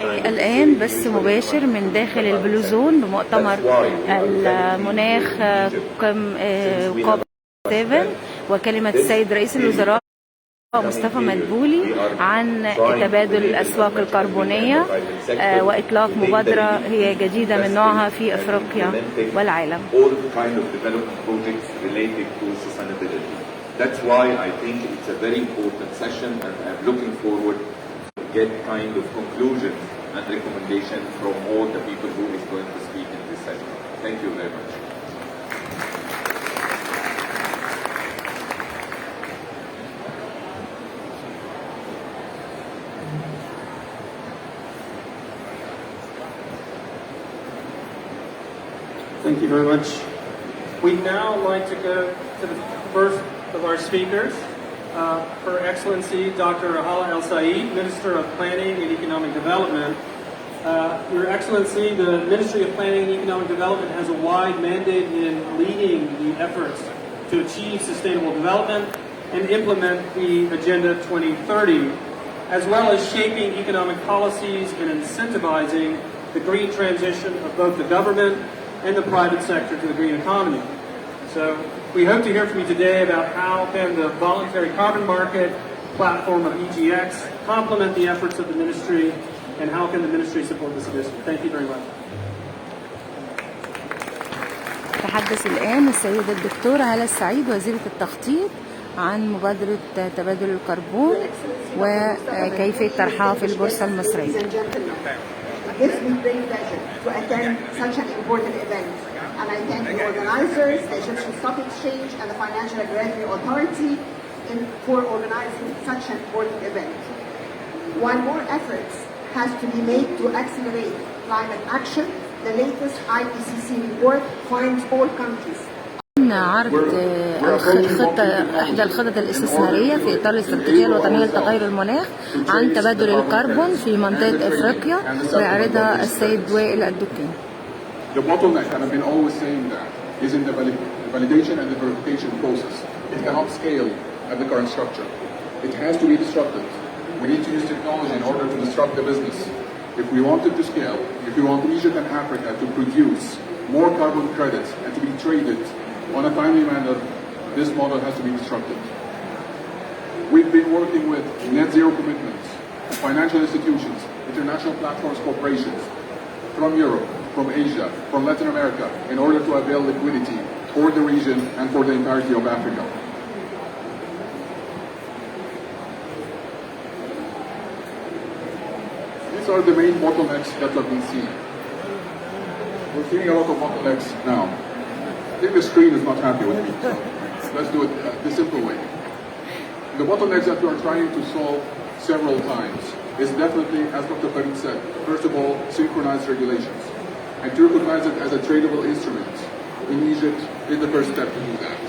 الآن بث مباشر من داخل البلوزون بمؤتمر المناخ كوب 7 وكلمة السيد رئيس الوزراء مصطفى مدبولي عن تبادل الأسواق الكربونية وإطلاق مبادرة هي جديدة من نوعها في أفريقيا والعالم. That's why I think it's a very important session, and I'm looking forward to get kind of conclusion and recommendation from all the people who is going to speak in this session. Thank you very much. Thank you very much. We'd now like to go to the first of our speakers, Her Excellency Dr. Hala El Said, Minister of Planning and Economic Development. Your Excellency, the Ministry of Planning and Economic Development has a wide mandate in leading the efforts to achieve sustainable development and implement the Agenda 2030, as well as shaping economic policies and incentivizing the green transition of both the government and the private sector to the green economy. So we hope to hear from you today about how can the voluntary carbon market platform of EGX complement the efforts of the ministry, and how can the ministry support this initiative. Thank you very much. تحدث الآن السيدة الدكتورة هالة السعيد وزيرة التخطيط عن مبادرة تبادل الكربون وكيفية طرحها في البورصة المصرية. It gives me great pleasure to attend such an important event, and I thank the organizers, the Egyptian Stock Exchange and the Financial Regulatory Authority for organizing such an important event. While more efforts has to be made to accelerate climate action, the latest IPCC report finds all countries عرض إحدى الخطط الاستثمارية في إطار الاستراتيجية الوطنية لتغير المناخ عن تبادل الكربون في منطقة أفريقيا ويعرضها السيد وائل الدكان. The bottleneck, and I've been always saying that, is in the validation and the verification process. It cannot scale at the current structure. It has to be disrupted. We need to use technology in order to disrupt the business. If we want it to scale, if we want Egypt and Africa to produce more carbon credits and to be traded on a timely manner, this model has to be disrupted. We've been working with net zero commitments, financial institutions, international platforms, corporations from Europe, from Asia, from Latin America, in order to avail liquidity for the region and for the entirety of Africa. These are the main bottlenecks that have been seen. We're seeing a lot of bottlenecks now. I think the screen is not happy with me, so let's do it the simple way. The bottlenecks that we are trying to solve several times is definitely, as Dr. Farid said, first of all, synchronized regulations. And to recognize it as a tradable instrument in Egypt is the first step to do that.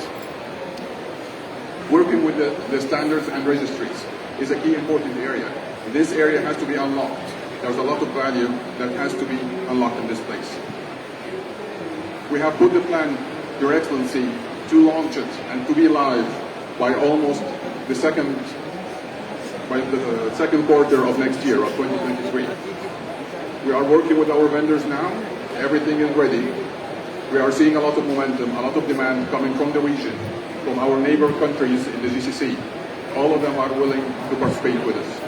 Working with the standards and registries is a key important area. This area has to be unlocked. There's a lot of value that has to be unlocked in this place. We have put the plan, Your Excellency, to launch it and to be live by almost the second quarter of next year, of 2023. We are working with our vendors now. Everything is ready. We are seeing a lot of momentum, a lot of demand coming from the region, from our neighbor countries in the GCC. All of them are willing to participate with us.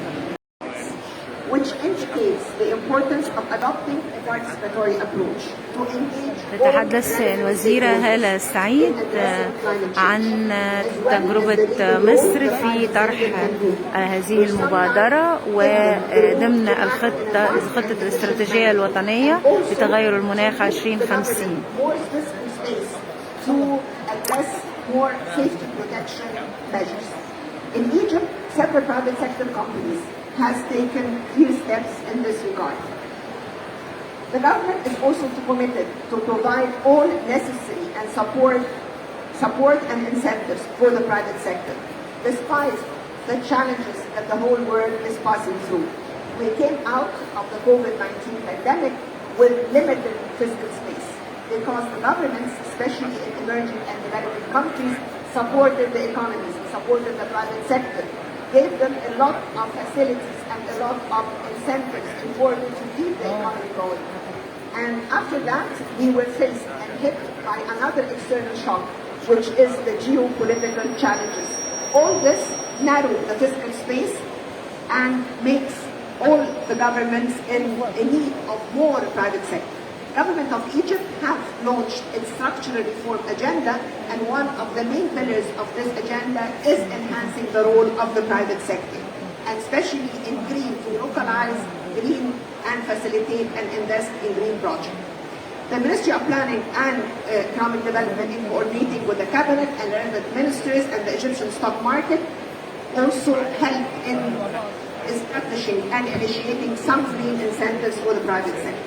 Which indicates the importance of adopting a participatory approach to engage. تتحدث الوزيرة هالة السعيد عن تجربة مصر في طرح هذه المبادرة وضمن خطة الاستراتيجية الوطنية لتغير المناخ 2050. In Egypt, several private sector companies has taken clear steps in this regard. The government is also committed to provide all necessary and support and incentives for the private sector, despite the challenges that the whole world is passing through. We came out of the COVID-19 pandemic with limited fiscal space because the governments, especially in emerging and developing countries, supported the economies, supported the private sector, gave them a lot of facilities and a lot of incentives in order to keep the economy going. And after that, we were faced and hit by another external shock, which is the geopolitical challenges. All this narrowed the fiscal space and makes all the governments in need of more private sector. Government of Egypt has launched its structural reform agenda, and one of the main pillars of this agenda is enhancing the role of the private sector, and especially in green, to localize green and facilitate and invest in green projects. The Ministry of Planning and Economic Development, in coordinating with the Cabinet and relevant ministers and the Egyptian stock market, also helped in establishing and initiating some green incentives for the private sector.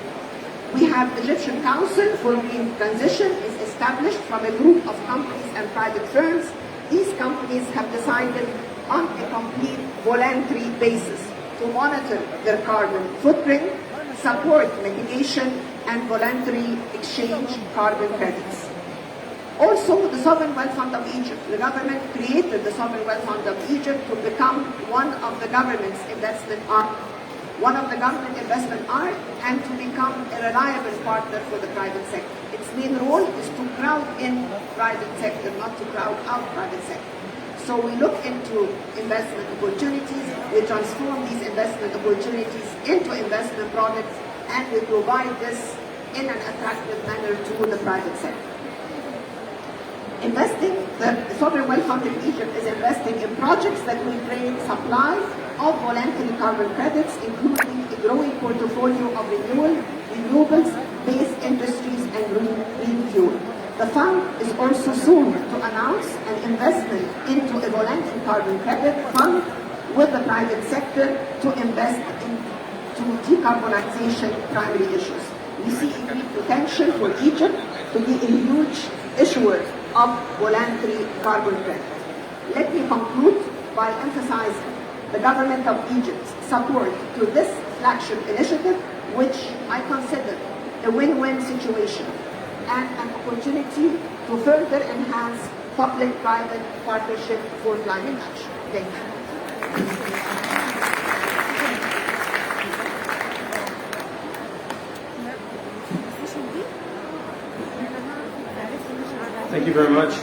We have Egyptian Council for Green Transition is established from a group of companies and private firms. These companies have decided on a complete voluntary basis to monitor their carbon footprint, support mitigation, and voluntary exchange carbon credits. Also, the Sovereign Wealth Fund of Egypt. The government created the Sovereign Wealth Fund of Egypt to become one of the government's investment arm, and to become a reliable partner for the private sector. Its main role is to crowd in private sector, not to crowd out private sector. So we look into investment opportunities, we transform these investment opportunities into investment products, and we provide this in an attractive manner to the private sector. The Sovereign Wealth Fund in Egypt is investing in projects that will create supply of voluntary carbon credits, including a growing portfolio of renewables-based industries and green fuel. The fund is also soon to announce an investment into a voluntary carbon credit fund with the private sector to invest into decarbonization primary issues. We see a great potential for Egypt to be a huge issuer of voluntary carbon credit. Let me conclude by emphasizing the government of Egypt's support to this flagship initiative, which I consider a win-win situation and an opportunity to further enhance public-private partnership for climate action. Thank you. Thank you very much.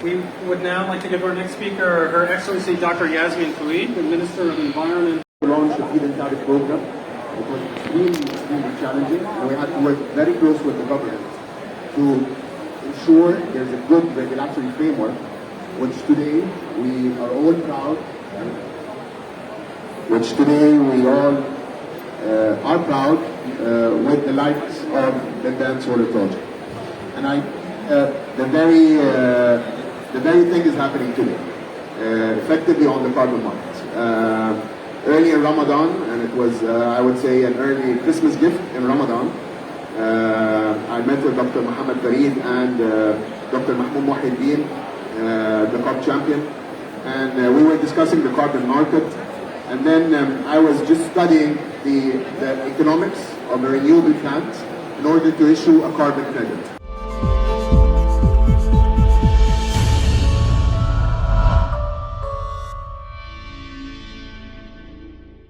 We would now like to give our next speaker, Her Excellency Dr. Yasmin Fouid, the Minister of Environment. To launch the feed-in tariff program. It was extremely challenging, and we had to work very close with the government to ensure there's a good regulatory framework, which today we are all proud, with the likes of the Dan Solar project. And the very thing is happening today, effectively on the carbon market. Early in Ramadan, and it was, I would say, an early Christmas gift in Ramadan, I met with Dr. Mohammed Farid and Dr. Mahmoud Mohiddin, the COP champion, and we were discussing the carbon market. And then I was just studying the economics of a renewable plant in order to issue a carbon credit.